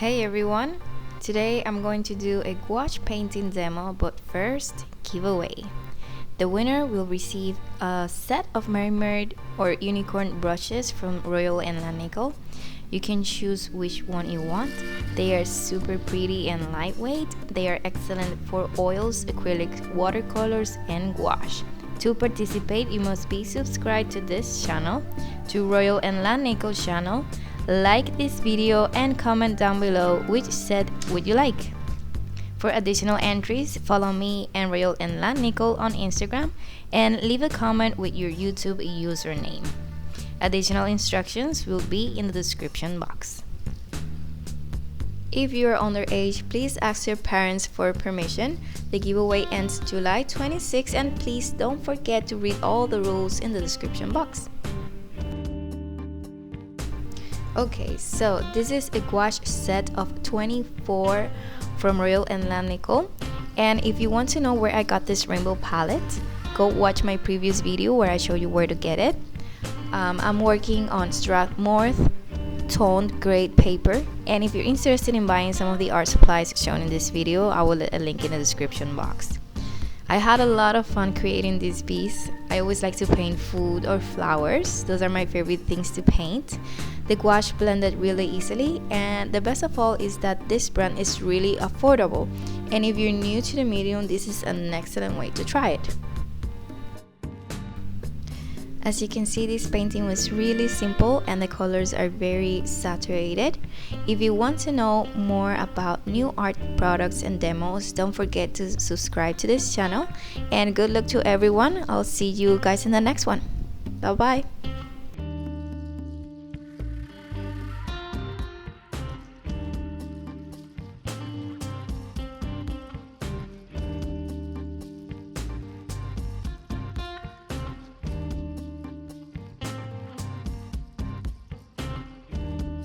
Hey everyone! Today I'm going to do a gouache painting demo, but first, giveaway. The winner will receive a set of Mermaid or unicorn brushes from Royal and Langnickel. You can choose which one you want. They are super pretty and lightweight. They are excellent for oils, acrylics, watercolors, and gouache. To participate, you must be subscribed to this channel, to Royal and Langnickel channel, like this video and comment down below which set would you like. For additional entries, follow me and Royal and Langnickel on Instagram and leave a comment with your YouTube username. Additional instructions will be in the description box. If you are underage, please ask your parents for permission. The giveaway ends July 26 and please don't forget to read all the rules in the description box. Okay, so this is a gouache set of 24 from Royal and Langnickel. And if you want to know where I got this rainbow palette, go watch my previous video where I show you where to get it. I'm working on Strathmore toned grade paper, and if you're interested in buying some of the art supplies shown in this video, I will let a link in the description box. I had a lot of fun creating this piece. I always like to paint food or flowers. Those are my favorite things to paint. The gouache blended really easily, and the best of all is that this brand is really affordable, and if you're new to the medium, this is an excellent way to try it. As you can see, this painting was really simple and the colors are very saturated. If you want to know more about new art products and demos, don't forget to subscribe to this channel, and good luck to everyone. I'll see you guys in the next one. Bye bye.